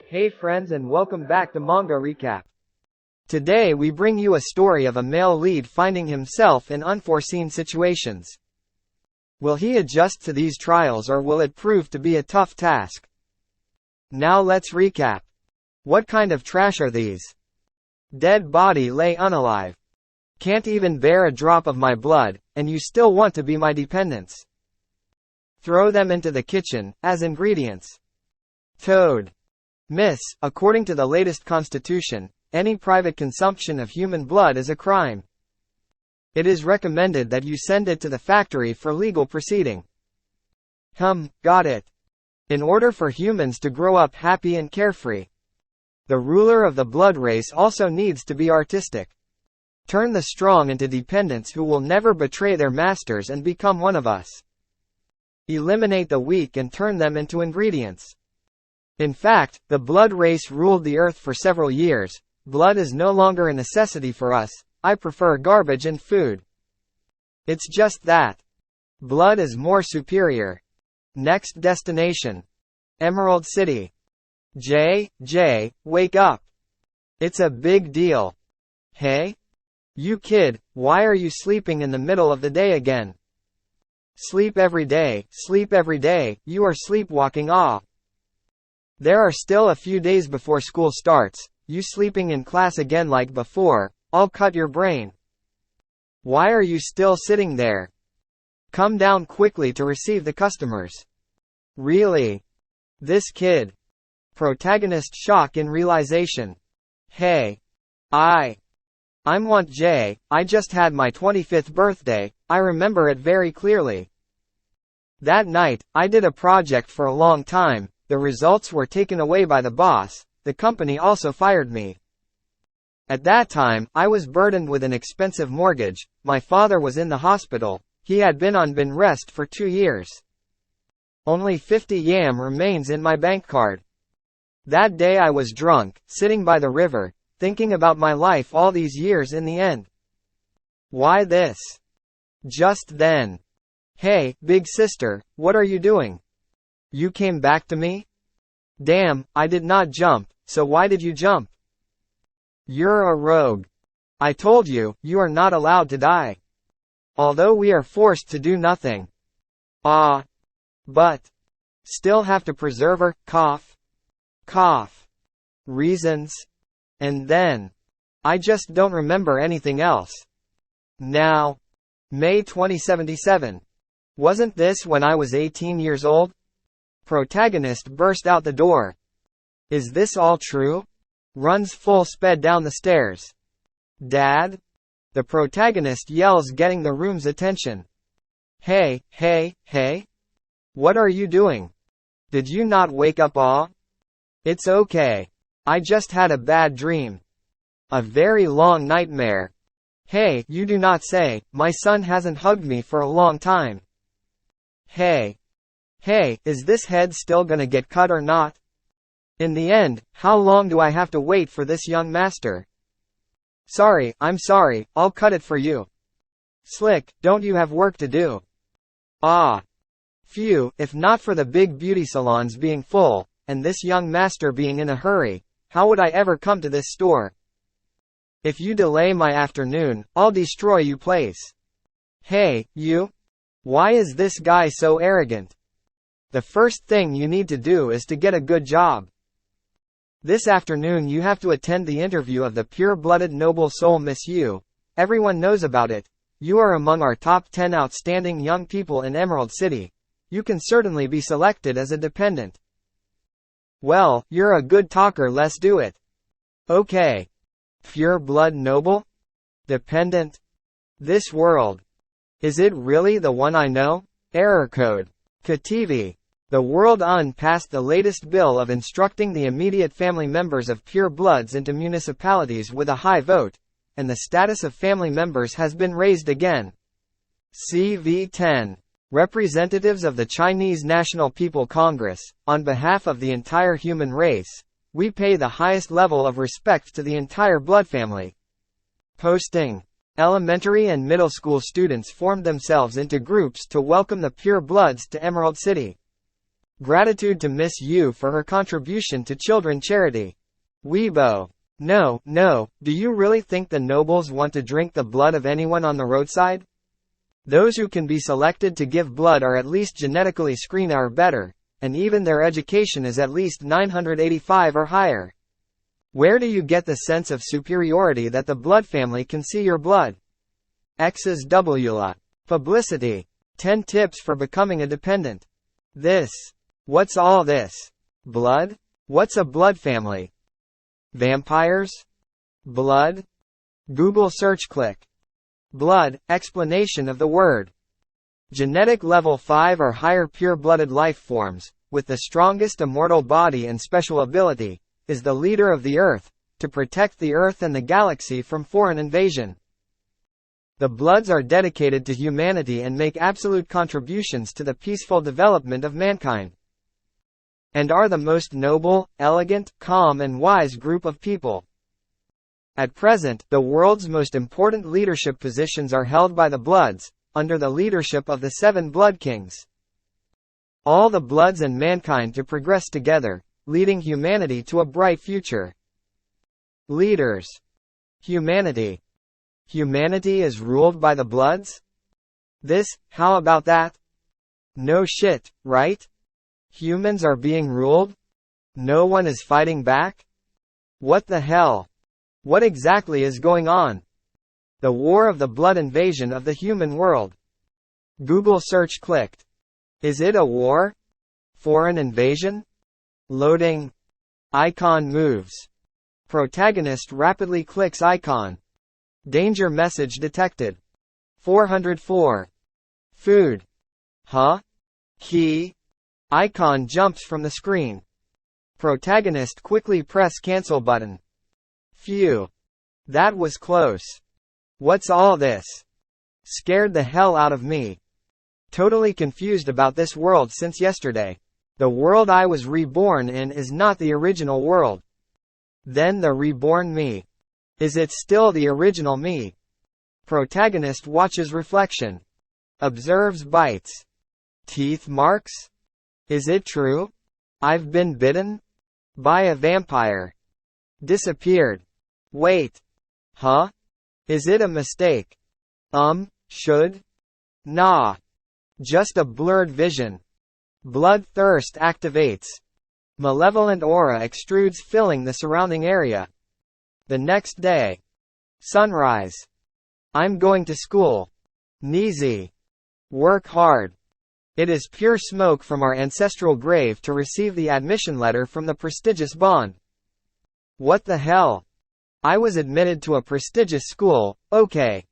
Hey friends, and welcome back to Manga Recap. Today we bring you a story of a male lead finding himself in unforeseen situations. Will he adjust to these trials, or will it prove to be a tough task? Now let's recap. What kind of trash are these? Dead body lay unalive. Can't even bear a drop of my blood, and you still want to be my dependents. Throw them into the kitchen, as ingredients. Toad. Miss, according to the latest constitution, any private consumption of human blood is a crime. It is recommended that you send it to the factory for legal proceeding. Got it. In order for humans to grow up happy and carefree. The ruler of the blood race also needs to be artistic. Turn the strong into dependents who will never betray their masters and become one of us. Eliminate the weak and turn them into ingredients. In fact, the blood race ruled the earth for several years. Blood is no longer a necessity for us. I prefer garbage and food. It's just that. Blood is more superior. Next destination. Emerald City. Jay, wake up. It's a big deal. Hey? You kid, why are you sleeping in the middle of the day again? Sleep every day, you are sleepwalking. There are still a few days before school starts. You sleeping in class again like before, I'll cut your brain. Why are you still sitting there? Come down quickly to receive the customers. Really? This kid. Protagonist shock in realization. Hey. I'm want Jay, I just had my 25th birthday, I remember it very clearly. That night, I did a project for a long time. The results were taken away by the boss. The company also fired me. At that time, I was burdened with an expensive mortgage. My father was in the hospital. He had been on bed rest for 2 years. Only 50 yam remains in my bank card. That day I was drunk, sitting by the river, thinking about my life all these years in the end. Why this? Just then. Hey, big sister, what are you doing? You came back to me? Damn, I did not jump, so why did you jump? You're a rogue. I told you, you are not allowed to die. Although we are forced to do nothing. But. Still have to preserve her, cough. Reasons? And then. I just don't remember anything else. Now. May 2077. Wasn't this when I was 18 years old? Protagonist burst out the door. Is this all true? Runs full sped down the stairs. Dad? The protagonist yells, getting the room's attention. Hey. What are you doing? Did you not wake up? It's okay. I just had a bad dream. A very long nightmare. Hey, you do not say, my son hasn't hugged me for a long time. Hey, is this head still gonna get cut or not? In the end, how long do I have to wait for this young master? I'm sorry, I'll cut it for you. Slick, don't you have work to do? Phew, if not for the big beauty salons being full, and this young master being in a hurry, how would I ever come to this store? If you delay my afternoon, I'll destroy you place. Hey, you? Why is this guy so arrogant? The first thing you need to do is to get a good job. This afternoon you have to attend the interview of the pure-blooded noble soul Miss Yu. Everyone knows about it. You are among our top 10 outstanding young people in Emerald City. You can certainly be selected as a dependent. Well, you're a good talker, let's do it. Okay. Pure-blood noble? Dependent? This world. Is it really the one I know? Error code. KTV. The world passed the latest bill of instructing the immediate family members of pure bloods into municipalities with a high vote, and the status of family members has been raised again. CV10. Representatives of the Chinese National People Congress, on behalf of the entire human race, we pay the highest level of respect to the entire blood family. Posting. Elementary and middle school students formed themselves into groups to welcome the pure bloods to Emerald City. Gratitude to Miss Yu for her contribution to children charity. Weibo. No, do you really think the nobles want to drink the blood of anyone on the roadside? Those who can be selected to give blood are at least genetically screened or better, and even their education is at least 985 or higher. Where do you get the sense of superiority that the blood family can see your blood? X's WLA. Publicity. 10 tips for becoming a dependent. This. What's all this? Blood? What's a blood family? Vampires? Blood? Google search click. Blood, explanation of the word. Genetic level 5 or higher pure-blooded life forms, with the strongest immortal body and special ability, is the leader of the Earth, to protect the Earth and the galaxy from foreign invasion. The Bloods are dedicated to humanity and make absolute contributions to the peaceful development of mankind, and are the most noble, elegant, calm and wise group of people. At present, the world's most important leadership positions are held by the Bloods, under the leadership of the 7 Blood Kings. All the Bloods and mankind to progress together, leading humanity to a bright future. Leaders. Humanity. Humanity is ruled by the Bloods? How about that? No shit, right? Humans are being ruled? No one is fighting back? What the hell? What exactly is going on? The war of the blood invasion of the human world. Google search clicked. Is it a war? Foreign invasion? Loading. Icon moves. Protagonist rapidly clicks icon. Danger message detected. 404. Food. Huh? Key? Icon jumps from the screen. Protagonist quickly press cancel button. Phew. That was close. What's all this? Scared the hell out of me. Totally confused about this world since yesterday. The world I was reborn in is not the original world. Then the reborn me. Is it still the original me? Protagonist watches reflection. Observes bites. Teeth marks? Is it true? I've been bitten? By a vampire. Disappeared. Wait. Huh? Is it a mistake? Should? Nah. Just a blurred vision. Bloodthirst activates. Malevolent aura extrudes, filling the surrounding area. The next day. Sunrise. I'm going to school. Neezy. Work hard. It is pure smoke from our ancestral grave to receive the admission letter from the prestigious bond. What the hell? I was admitted to a prestigious school, okay.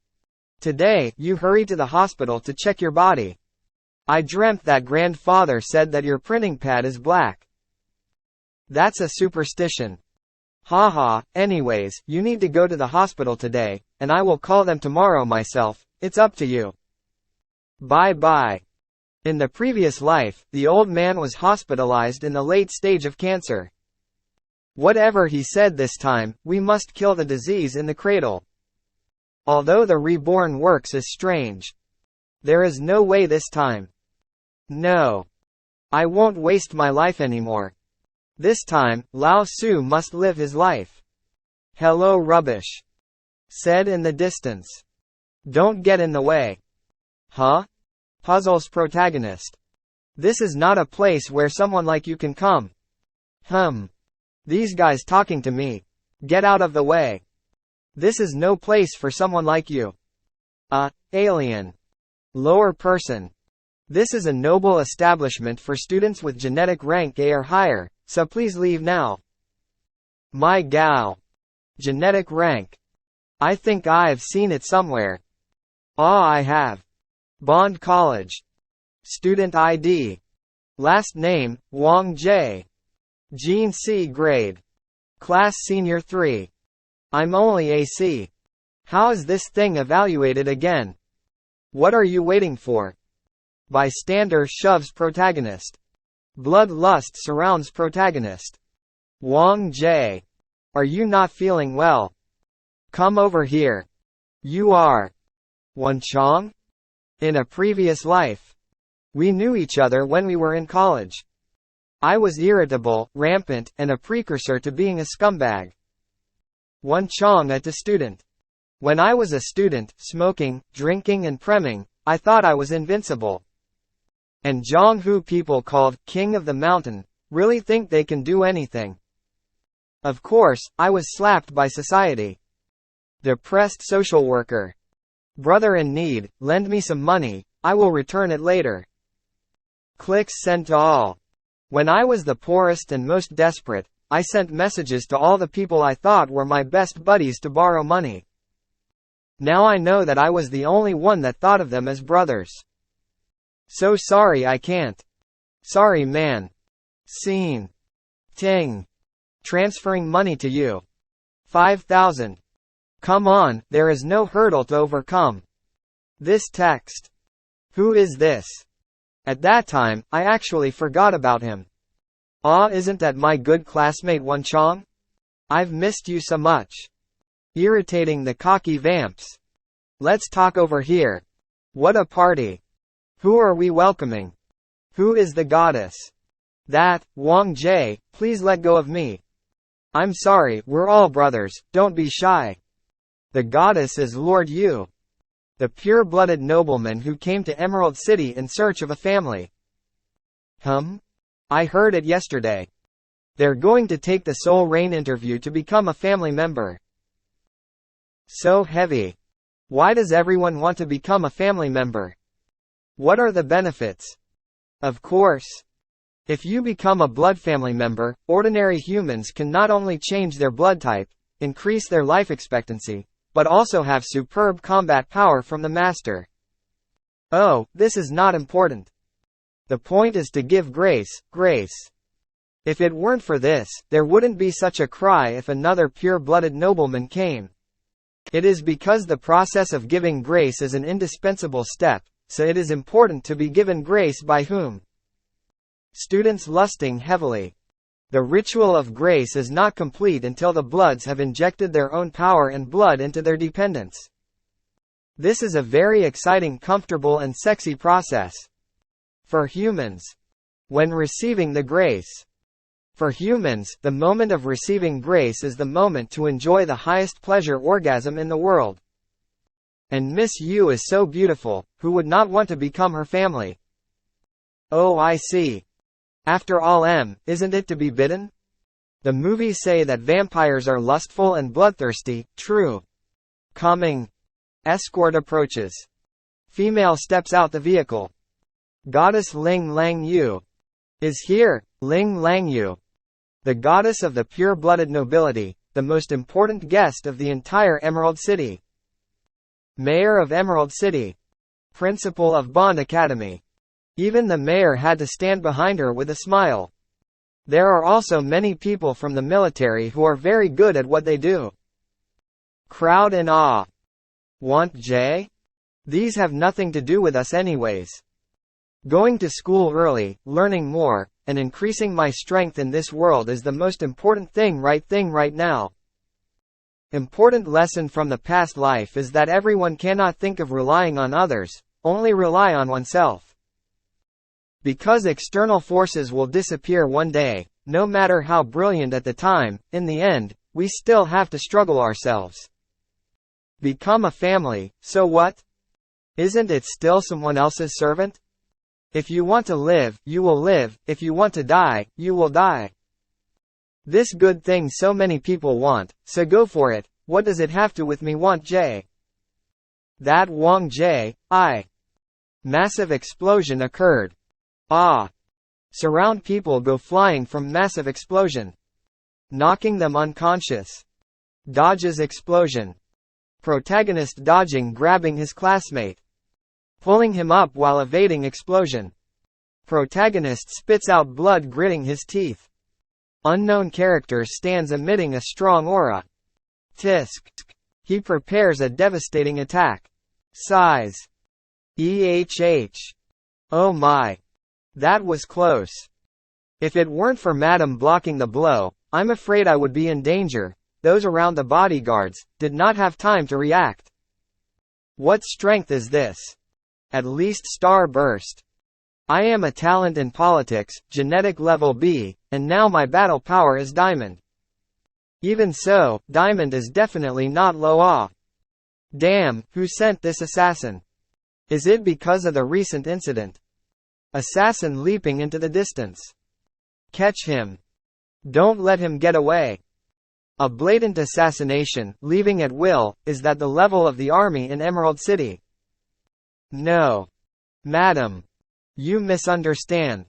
Today, you hurry to the hospital to check your body. I dreamt that grandfather said that your printing pad is black. That's a superstition. Haha, anyways, you need to go to the hospital today, and I will call them tomorrow myself, it's up to you. Bye. In the previous life, the old man was hospitalized in the late stage of cancer. Whatever he said this time, we must kill the disease in the cradle. Although the reborn works is strange. There is no way this time. No. I won't waste my life anymore. This time, Lao Su must live his life. Hello rubbish. Said in the distance. Don't get in the way. Huh? Puzzles protagonist. This is not a place where someone like you can come. These guys talking to me. Get out of the way. This is no place for someone like you. Alien. Lower person. This is a noble establishment for students with genetic rank A or higher, so please leave now. My gal. Genetic rank. I think I've seen it somewhere. I have. Bond College. Student ID. Last name, Wang J. Gene C grade. Class Senior 3. I'm only AC. How is this thing evaluated again? What are you waiting for? Bystander shoves protagonist. Bloodlust surrounds protagonist. Wang J. Are you not feeling well? Come over here. You are. Wan Chong? In a previous life. We knew each other when we were in college. I was irritable, rampant, and a precursor to being a scumbag. One Chong at a student. When I was a student, smoking, drinking and premming, I thought I was invincible. And Zhang who people called King of the Mountain, really think they can do anything. Of course, I was slapped by society. Depressed social worker. Brother in need, lend me some money, I will return it later. Clicks sent to all. When I was the poorest and most desperate, I sent messages to all the people I thought were my best buddies to borrow money. Now I know that I was the only one that thought of them as brothers. So sorry I can't. Sorry man. Scene. Ting. Transferring money to you. 5,000. Come on, there is no hurdle to overcome. This text. Who is this? At that time, I actually forgot about him. Aw, isn't that my good classmate Wan Chong? I've missed you so much. Irritating the cocky vamps. Let's talk over here. What a party. Who are we welcoming? Who is the goddess? That, Wang Jie, please let go of me. I'm sorry, we're all brothers, don't be shy. The goddess is Lord Yu. The pure-blooded nobleman who came to Emerald City in search of a family. I heard it yesterday. They're going to take the Soul Rain interview to become a family member. So heavy. Why does everyone want to become a family member? What are the benefits? Of course. If you become a blood family member, ordinary humans can not only change their blood type, increase their life expectancy, but also have superb combat power from the master. Oh, this is not important. The point is to give grace. If it weren't for this, there wouldn't be such a cry if another pure-blooded nobleman came. It is because the process of giving grace is an indispensable step, so it is important to be given grace by whom? Students lusting heavily. The ritual of grace is not complete until the bloods have injected their own power and blood into their dependents. This is a very exciting, comfortable and sexy process. For humans. When receiving the grace. For humans, the moment of receiving grace is the moment to enjoy the highest pleasure orgasm in the world. And Miss Yu is so beautiful, who would not want to become her family? Oh, I see. After all, isn't it to be bitten? The movies say that vampires are lustful and bloodthirsty, true. Coming. Escort approaches. Female steps out the vehicle. Goddess Ling Lang Yu is here. Ling Lang Yu, the goddess of the pure-blooded nobility, the most important guest of the entire Emerald City. Mayor of Emerald City. Principal of Bond Academy. Even the mayor had to stand behind her with a smile. There are also many people from the military who are very good at what they do. Crowd in awe. Want Jay? These have nothing to do with us anyways. Going to school early, learning more, and increasing my strength in this world is the most important thing right now. Important lesson from the past life is that everyone cannot think of relying on others, only rely on oneself. Because external forces will disappear one day, no matter how brilliant at the time, in the end, we still have to struggle ourselves. Become a family, so what? Isn't it still someone else's servant? If you want to live, you will live, if you want to die, you will die. This good thing so many people want, so go for it. What does it have to with me want Jay? That Wang Jie, Massive explosion occurred. Surround people go flying from massive explosion. Knocking them unconscious. Dodges explosion. Protagonist dodging grabbing his classmate. Pulling him up while evading explosion. Protagonist spits out blood gritting his teeth. Unknown character stands emitting a strong aura. Tisk. He prepares a devastating attack. Size. Oh my. That was close. If it weren't for Madam blocking the blow, I'm afraid I would be in danger. Those around the bodyguards did not have time to react. What strength is this? At least star burst. I am a talent in politics, genetic level B, and now my battle power is diamond. Even so, diamond is definitely not low off. Damn, who sent this assassin? Is it because of the recent incident? Assassin leaping into the distance. Catch him. Don't let him get away. A blatant assassination, leaving at will, is that the level of the army in Emerald City? No. Madam. You misunderstand.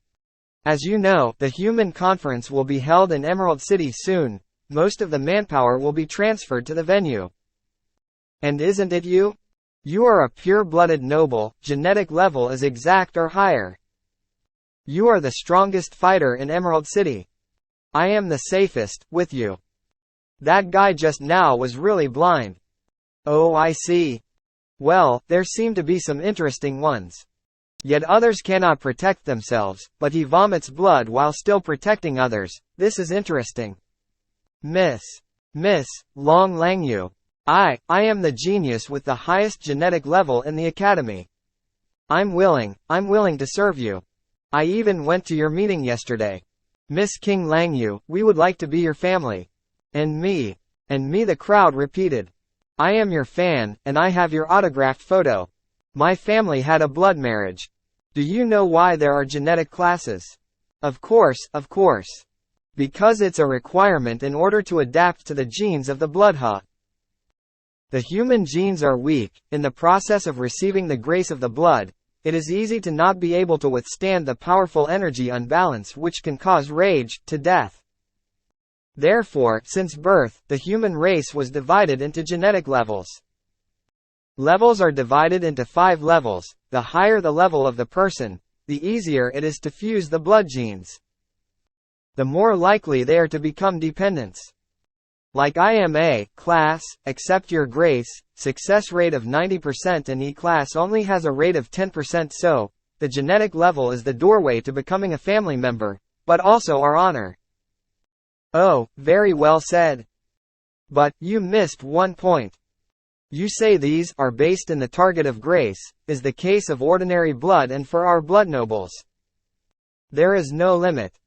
As you know, the human conference will be held in Emerald City soon. Most of the manpower will be transferred to the venue. And isn't it you? You are a pure-blooded noble, genetic level is exact or higher. You are the strongest fighter in Emerald City. I am the safest, with you. That guy just now was really blind. Oh, I see. Well, there seem to be some interesting ones. Yet others cannot protect themselves, but he vomits blood while still protecting others. This is interesting. Miss Long Langyu. I am the genius with the highest genetic level in the academy. I'm willing to serve you. I even went to your meeting yesterday. Miss King Langyu, we would like to be your family. And me, the crowd repeated. I am your fan, and I have your autographed photo. My family had a blood marriage. Do you know why there are genetic classes? Of course. Because it's a requirement in order to adapt to the genes of the blood. The human genes are weak. In the process of receiving the grace of the blood, it is easy to not be able to withstand the powerful energy unbalance which can cause rage to death. Therefore, since birth, the human race was divided into genetic levels. Levels are divided into 5 levels. The higher the level of the person, the easier it is to fuse the blood genes. The more likely they are to become dependents. Like I am A class, accept your grace, success rate of 90% and E class only has a rate of 10%, so the genetic level is the doorway to becoming a family member, but also our honor. Oh, very well said. But you missed one point. You say these are based in the target of grace, is the case of ordinary blood and for our blood nobles. There is no limit.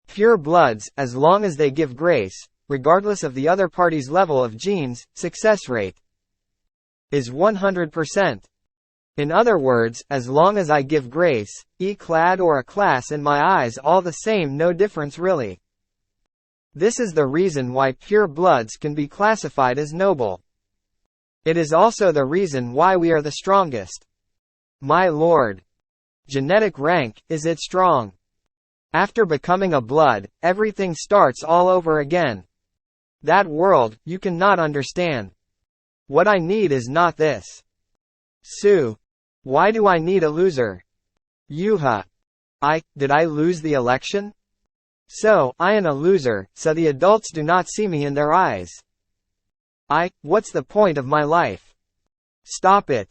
Pure bloods, as long as they give grace, regardless of the other party's level of genes, success rate is 100%. In other words, as long as I give grace, E-clad or a class in my eyes all the same, no difference really. This is the reason why pure bloods can be classified as noble. It is also the reason why we are the strongest. My lord. Genetic rank, is it strong? After becoming a blood, everything starts all over again. That world, you cannot understand. What I need is not this. Sue. Why do I need a loser? Yuha. Did I lose the election? So, I am a loser, so the adults do not see me in their eyes. What's the point of my life? Stop it.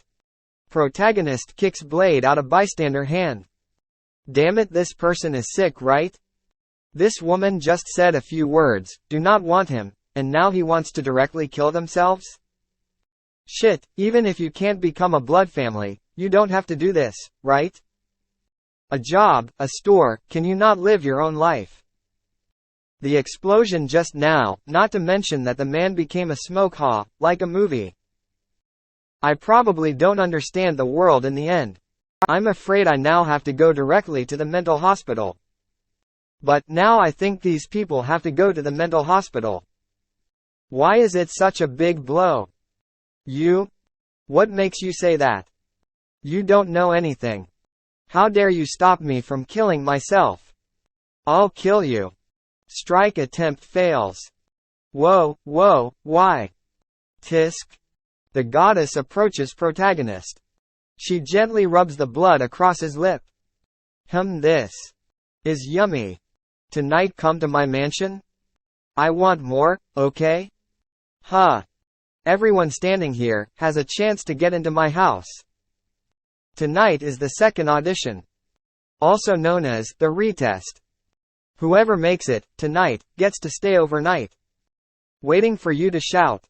Protagonist kicks blade out of bystander hand. Damn it, this person is sick, right? This woman just said a few words, do not want him, and now he wants to directly kill themselves? Shit, even if you can't become a blood family, you don't have to do this, right? A job, a store, can you not live your own life? The explosion just now, not to mention that the man became a smoke like a movie. I probably don't understand the world in the end. I'm afraid I now have to go directly to the mental hospital. But, now I think these people have to go to the mental hospital. Why is it such a big blow? You? What makes you say that? You don't know anything. How dare you stop me from killing myself? I'll kill you. Strike attempt fails. Whoa, why? Tisk. The goddess approaches protagonist. She gently rubs the blood across his lip. This is yummy. Tonight come to my mansion? I want more, okay? Everyone standing here has a chance to get into my house. Tonight is the second audition. Also known as the retest. Whoever makes it, tonight, gets to stay overnight. Waiting for you to shout.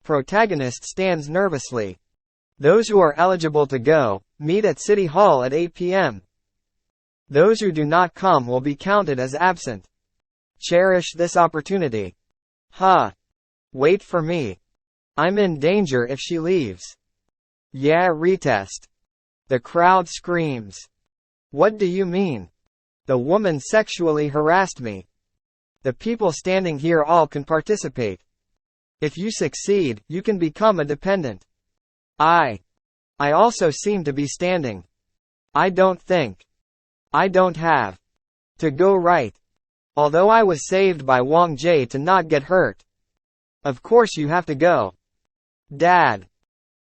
Protagonist stands nervously. Those who are eligible to go, meet at City Hall at 8 p.m. Those who do not come will be counted as absent. Cherish this opportunity. Huh. Wait for me. I'm in danger if she leaves. Yeah, retest. The crowd screams. What do you mean? The woman sexually harassed me. The people standing here all can participate. If you succeed, you can become a dependent. I also seem to be standing. I don't have to go right. Although I was saved by Wang Jie to not get hurt. Of course you have to go. Dad.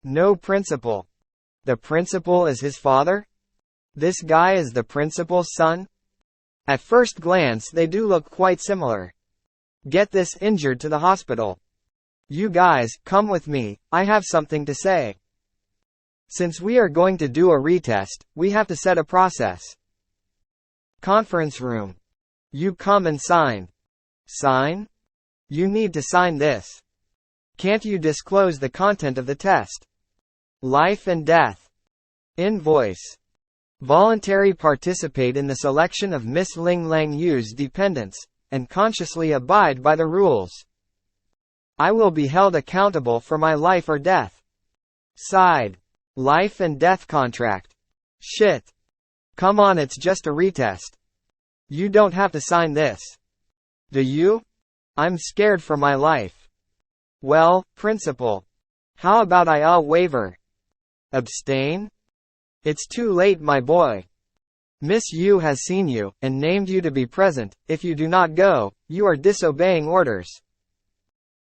No principal. The principal is his father? This guy is the principal's son? At first glance they do look quite similar. Get this injured to the hospital. You guys, come with me, I have something to say. Since we are going to do a retest, we have to set a process. Conference room. You come and sign. Sign? You need to sign this. Can't you disclose the content of the test? Life and death. Invoice. Voluntary participate in the selection of Miss Ling Lang Yu's dependents, and consciously abide by the rules. I will be held accountable for my life or death. Side. Life and death contract. Shit. Come on, it's just a retest. You don't have to sign this. Do you? I'm scared for my life. Well, principal. How about I'll waiver? Abstain? It's too late, my boy. Miss Yu has seen you, and named you to be present. If you do not go, you are disobeying orders.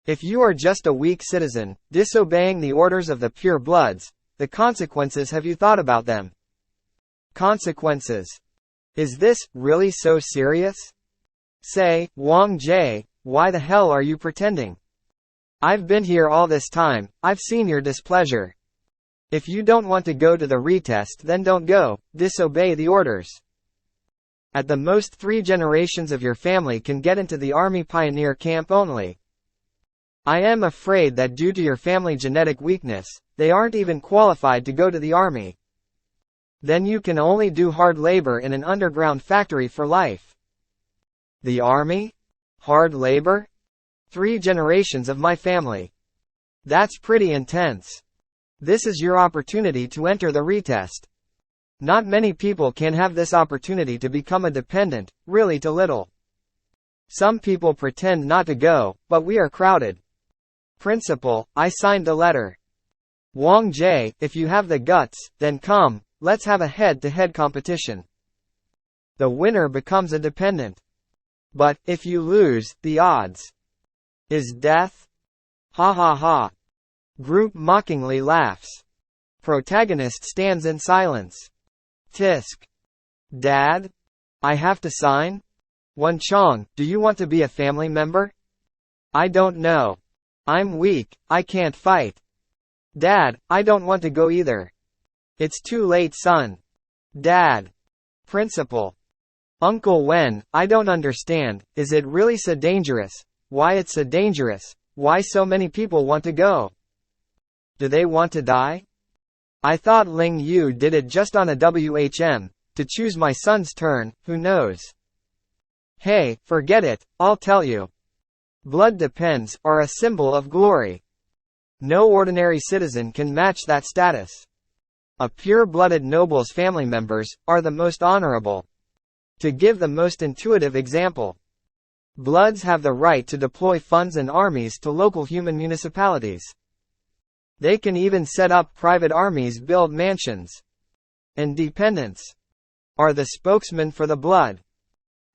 If you are just a weak citizen, disobeying the orders of the pure bloods, the consequences, have you thought about them? Consequences. Is this really so serious? Say, Wang Jie, why the hell are you pretending? I've been here all this time, I've seen your displeasure. If you don't want to go to the retest, then don't go, disobey the orders. At the most 3 generations of your family can get into the army pioneer camp only. I am afraid that due to your family genetic weakness, they aren't even qualified to go to the army. Then you can only do hard labor in an underground factory for life. The army? Hard labor? 3 generations of my family. That's pretty intense. This is your opportunity to enter the retest. Not many people can have this opportunity to become a dependent, really too little. Some people pretend not to go, but we are crowded. Principal, I signed the letter. Wang Jie, if you have the guts, then come, let's have a head-to-head competition. The winner becomes a dependent. But, if you lose, the odds is death? Ha ha ha. Group mockingly laughs. Protagonist stands in silence. Tisk. Dad? I have to sign? Wenchong, do you want to be a family member? I don't know. I'm weak, I can't fight. Dad, I don't want to go either. It's too late, son. Dad. Principal. Uncle Wen, I don't understand, is it really so dangerous? Why it's so dangerous? Why so many people want to go? Do they want to die? I thought Ling Yu did it just on a WHM, to choose my son's turn, who knows? Hey, forget it, I'll tell you. Blood depends, are a symbol of glory. No ordinary citizen can match that status. A pure-blooded noble's family members are the most honorable. To give the most intuitive example, Bloods have the right to deploy funds and armies to local human municipalities. They can even set up private armies, build mansions. And dependents are the spokesman for the blood.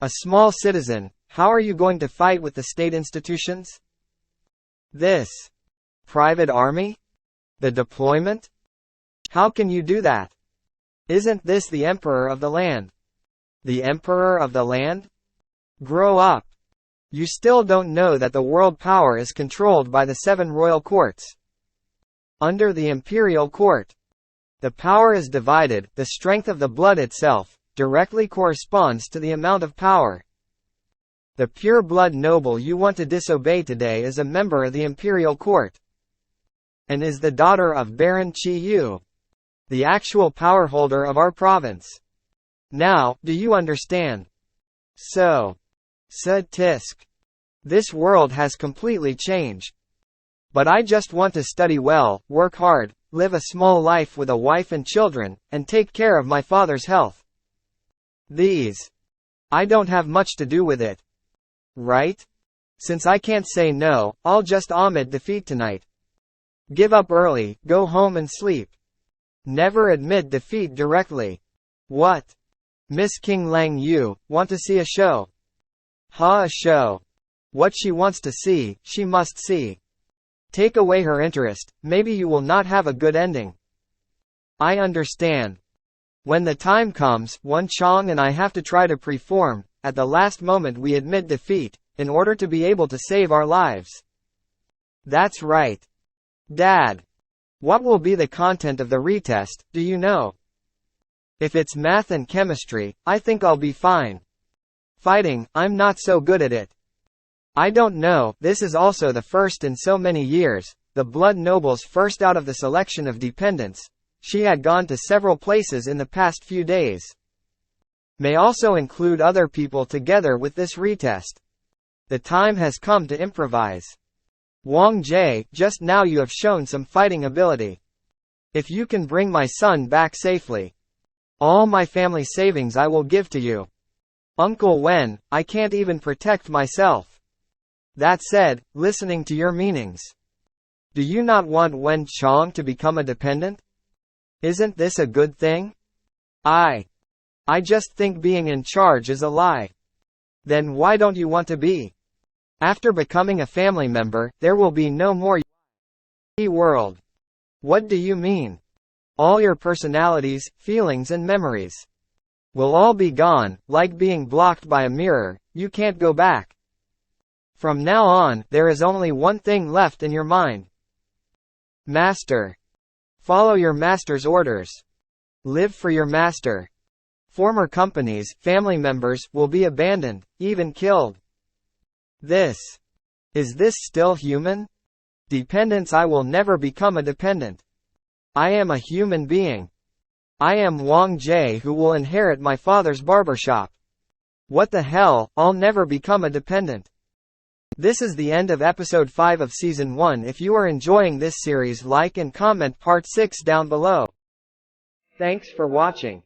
A small citizen, how are you going to fight with the state institutions? This private army? The deployment? How can you do that? Isn't this the emperor of the land? The emperor of the land? Grow up. You still don't know that the world power is controlled by the 7 royal courts. Under the imperial court, the power is divided. The strength of the blood itself directly corresponds to the amount of power. The pure blood noble you want to disobey today is a member of the imperial court, and is the daughter of Baron Qi Yu, the actual power holder of our province. Now, do you understand? So, said Tisk. This world has completely changed. But I just want to study well, work hard, live a small life with a wife and children, and take care of my father's health. I don't have much to do with it. Right? Since I can't say no, I'll just admit defeat tonight. Give up early, go home and sleep. Never admit defeat directly. What? Miss King Lang Yu, want to see a show? A show. What she wants to see, she must see. Take away her interest, maybe you will not have a good ending. I understand. When the time comes, Wen Chong and I have to try to perform, at the last moment we admit defeat, in order to be able to save our lives. That's right. Dad. What will be the content of the retest, do you know? If it's math and chemistry, I think I'll be fine. Fighting, I'm not so good at it. I don't know, this is also the first in so many years, the blood noble's first out of the selection of dependents. She had gone to several places in the past few days. May also include other people together with this retest. The time has come to improvise. Wang Jie, just now you have shown some fighting ability. If you can bring my son back safely, all my family savings I will give to you. Uncle Wen, I can't even protect myself. That said, listening to your meanings. Do you not want Wen Chong to become a dependent? Isn't this a good thing? I just think being in charge is a lie. Then why don't you want to be? After becoming a family member, there will be no more world. What do you mean? All your personalities, feelings and memories will all be gone, like being blocked by a mirror, you can't go back. From now on, there is only one thing left in your mind. Master. Follow your master's orders. Live for your master. Former companies, family members, will be abandoned, even killed. Is this still human? Dependence. I will never become a dependent. I am a human being. I am Wang Jie who will inherit my father's barbershop. What the hell, I'll never become a dependent. This is the end of episode 5 of season 1. If you are enjoying this series, like and comment part 6 down below. Thanks for watching.